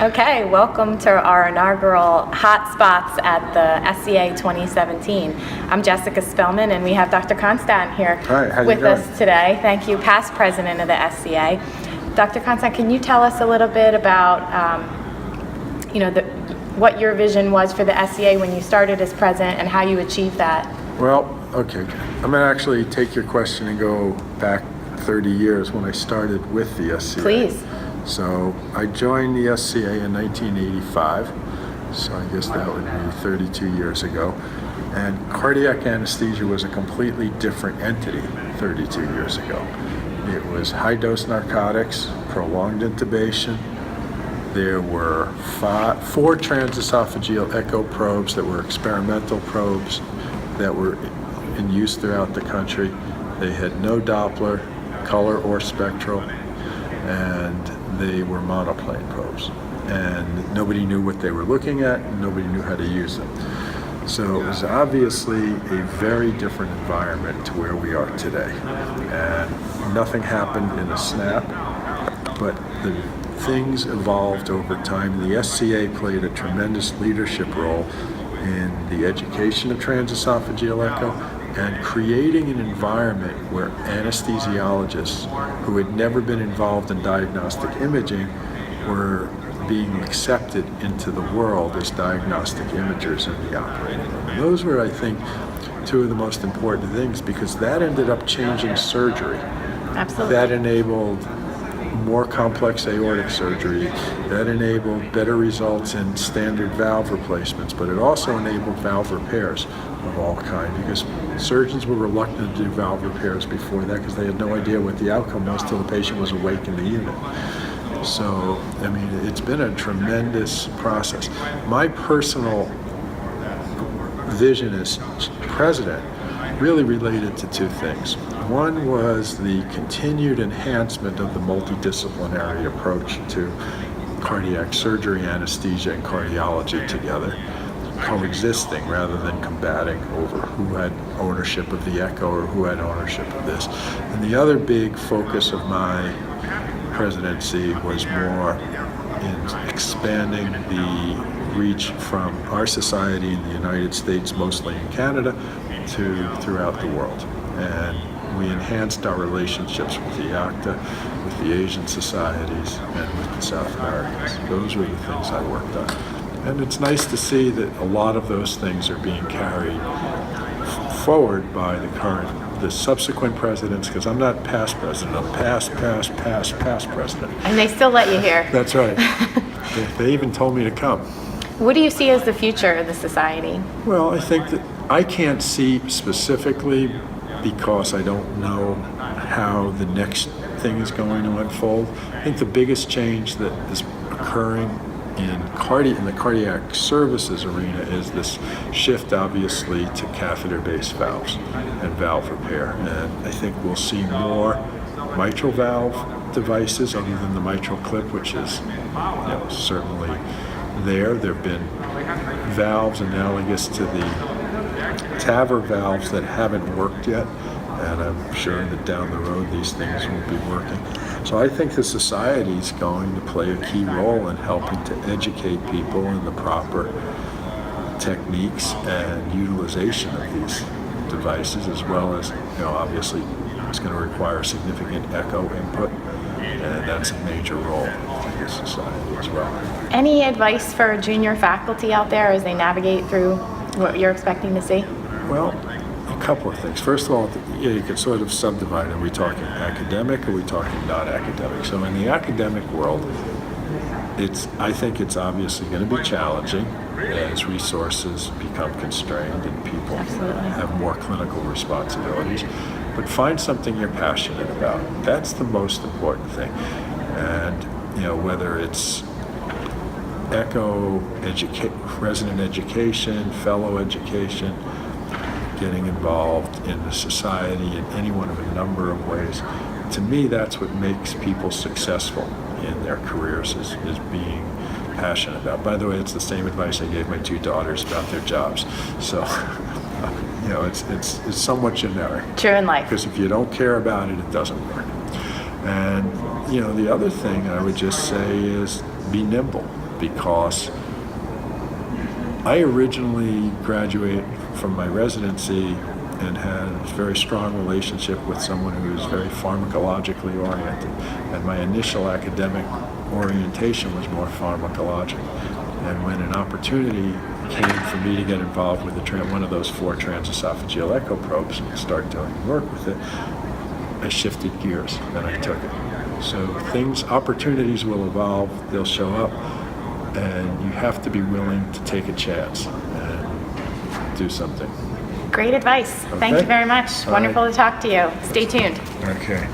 Okay, welcome to our inaugural Hotspots at the SCA 2017. I'm Jessica Spellman, and we have Dr. Konstadt here with us today. Thank you, past president of the SCA. Dr. Konstadt, can you tell us a little bit about, what your vision was for the SCA when you started as president and how you achieved that? Well, okay. I'm going to actually take your question and go back 30 years when I started with the SCA. Please. So I joined the SCA in 1985, so I guess that would be 32 years ago. And cardiac anesthesia was a completely different entity 32 years ago. It was high-dose narcotics, prolonged intubation. There were four transesophageal echo probes that were experimental probes that were in use throughout the country. They had no Doppler, color or spectral, and they were monoplane probes. And nobody knew what they were looking at, and nobody knew how to use them. So it was obviously a very different environment to where we are today. And nothing happened in a snap, but the things evolved over time. The SCA played a tremendous leadership role in the education of transesophageal echo and creating an environment where anesthesiologists who had never been involved in diagnostic imaging were being accepted into the world as diagnostic imagers in the operating room. And those were, I think, two of the most important things, because that ended up changing surgery. Absolutely. That enabled more complex aortic surgery, that enabled better results in standard valve replacements, but it also enabled valve repairs of all kinds, because surgeons were reluctant to do valve repairs before that because they had no idea what the outcome was till the patient was awake in the unit. So, I mean, it's been a tremendous process. My personal vision as president really related to two things. One was the continued enhancement of the multidisciplinary approach to cardiac surgery, anesthesia, and cardiology together, coexisting rather than combating over who had ownership of the echo or who had ownership of this. And the other big focus of my presidency was more in expanding the reach from our society in the United States, mostly in Canada, to throughout the world. And we enhanced our relationships with the ACTA, with the Asian societies, and with the South Americans. Those were the things I worked on. And it's nice to see that a lot of those things are being carried forward by the subsequent presidents, because I'm not past president, I'm past president. And they still let you here. That's right. They even told me to come. What do you see as the future of the society? Well, I think that I can't see specifically because I don't know how the next thing is going to unfold. I think the biggest change that is occurring in the cardiac services arena is this shift, obviously, to catheter-based valves and valve repair. And I think we'll see more mitral valve devices other than the mitral clip, which is certainly there. There have been valves analogous to the TAVR valves that haven't worked yet, and I'm sure that down the road these things will be working. So I think the society is going to play a key role in helping to educate people in the proper techniques and utilization of these devices, as well as, obviously it's going to require significant echo input, and that's a major role in the society as well. Any advice for junior faculty out there as they navigate through what you're expecting to see? Well, a couple of things. First of all, you can sort of subdivide. Are we talking academic or are we talking non-academic? So in the academic world, I think it's obviously going to be challenging as resources become constrained and people have more clinical responsibilities. But find something you're passionate about. That's the most important thing. And, whether it's echo, resident education, fellow education, getting involved in the society in any one of a number of ways. To me, that's what makes people successful in their careers, is being passionate about. By the way, it's the same advice I gave my two daughters about their jobs. So, it's somewhat generic. True in life. Because if you don't care about it, it doesn't work. And, the other thing I would just say is be nimble. because I originally graduated from my residency and had a very strong relationship with someone who was very pharmacologically oriented. And my initial academic orientation was more pharmacologic. And when an opportunity came for me to get involved with one of those 4 transesophageal echo probes and start doing work with it, I shifted gears and I took it. So opportunities will evolve, they'll show up, and you have to be willing to take a chance and do something. Great advice. Okay. Thank you very much. All Wonderful right. to talk to you. Stay tuned. Okay.